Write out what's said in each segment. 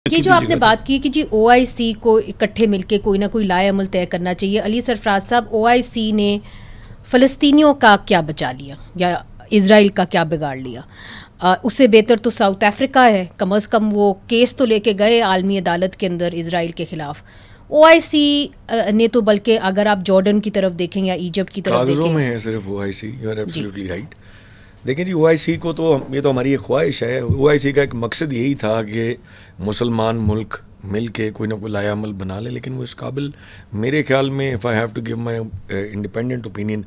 یہ جو آپ نے بات کی کہ جی او آئی سی کو اکٹھے مل کے کوئی نہ کوئی لائے عمل طے کرنا چاہیے، علی سرفراز صاحب، او آئی سی نے فلسطینیوں کا کیا بچا لیا یا اسرائیل کا کیا بگاڑ لیا؟ اس سے بہتر تو ساؤتھ افریقہ ہے، کم از کم وہ کیس تو لے کے گئے عالمی عدالت کے اندر اسرائیل کے خلاف۔ او آئی سی نے تو بلکہ اگر آپ جارڈن کی طرف دیکھیں یا ایجپٹ کی طرف دیکھیں، کاغذوں میں ہے صرف او I C, you are absolutely right. دیکھیں جی، او آئی سی کو تو یہ تو ہماری ایک خواہش ہے، او آئی سی کا ایک مقصد یہی تھا کہ مسلمان ملک مل کے کوئی نہ کوئی لائحہ عمل بنا لے، لیکن وہ اس قابل میرے خیال میں، if I have to give my independent opinion,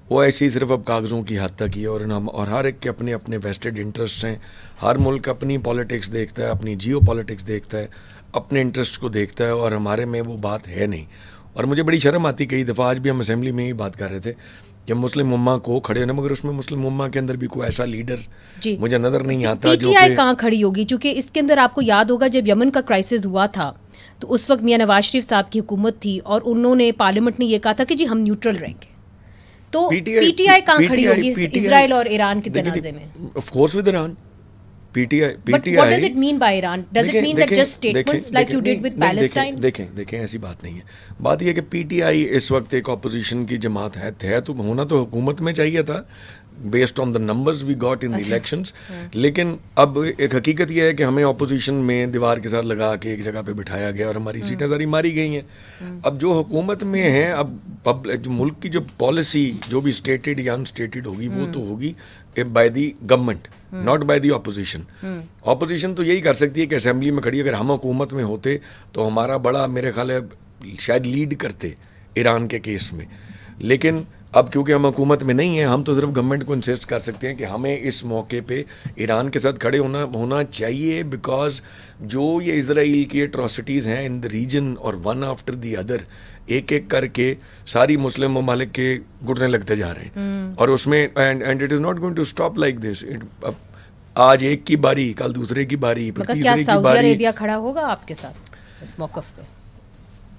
O I C صرف اب کاغذوں کی حد تک ہی ہے، اور ہر ایک کے اپنے اپنے ویسٹڈ انٹرسٹ ہیں۔ ہر ملک اپنی پالیٹکس دیکھتا ہے، اپنی جیو پالیٹکس دیکھتا ہے، اپنے انٹرسٹ کو دیکھتا ہے، اور ہمارے میں وہ بات ہے نہیں۔ اور مجھے بڑی شرم آتی، کئی دفعہ آج بھی ہم اسمبلی میں ہی بات کر رہے تھے کہ مسلم امہ کو کھڑے ہونا، مگر اس میں مسلم امہ کے اندر بھی کوئی ایسا لیڈر مجھے نظر نہیں آتا جو پی ٹی آئی کہاں کھڑی ہوگی؟ چونکہ اس کے اندر آپ کو یاد ہوگا جب یمن کا کرائسس ہوا تھا تو اس وقت میاں نواز شریف صاحب کی حکومت تھی اور انہوں نے پارلیمنٹ نے یہ کہا تھا کہ جی ہم نیوٹرل رہیں گے، تو پی ٹی آئی کہاں کھڑی ہوگی اسرائیل اور ایران کے تنازع میں؟ Of course with Iran. But what does it mean by Iran? Does it mean that just statements like you did with Palestine? دیکھیں ایسی بات نہیں ہے۔ بات یہ ہے کہ پی ٹی آئی اس وقت ایک اپوزیشن کی جماعت ہے تو ہونا تو حکومت میں چاہیے تھا، based on the numbers we got in the elections, لیکن اب ایک حقیقت یہ ہے کہ ہمیں اپوزیشن میں دیوار کے ساتھ لگا کے ایک جگہ پہ بٹھایا گیا اور ہماری سیٹیں ساری ماری گئی ہیں۔ اب جو حکومت میں ہیں، اب جو ملک کی جو پالیسی جو بھی اسٹیٹڈ یا انسٹیٹڈ ہوگی وہ تو ہوگی by the government, not by the opposition. Opposition تو یہی کر سکتی ہے کہ اسمبلی میں کھڑی، اگر ہم حکومت میں ہوتے تو ہمارا بڑا میرے خیال ہے شاید لیڈ کرتے ایران کے کیس میں، لیکن اب کیونکہ ہم حکومت میں نہیں ہیں، ہم تو صرف گورنمنٹ کو انسسٹ کر سکتے ہیں کہ ہمیں اس موقع پہ ایران کے ساتھ کھڑے ہونا چاہیے، بیکاز جو یہ اسرائیل کی اٹراسٹیز ہیں ان دا ریجن، اور ون آفٹر دی ادر ایک ایک کر کے ساری مسلم ممالک کے گھٹنے لگتے جا رہے ہیں، اور اس میں and it is not going to stop like this. آج ایک کی باری، کل دوسرے کی باری، پھر تیسرے کی باری۔ کیا سعودی عربیہ کھڑا ہوگا آپ کے ساتھ اس موقف پہ؟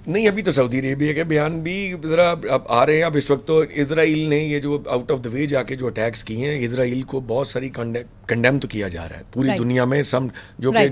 نہیں، ابھی تو سعودی عربیہ کے بیان بھی ذرا اب آ رہے ہیں۔ اب اس وقت تو اسرائیل نے یہ جو آؤٹ آف دا وے جا کے جو اٹیکس کیے ہیں، اسرائیل کو بہت ساری کنڈیم تو کیا جا رہا ہے پوری دنیا میں، جو کہ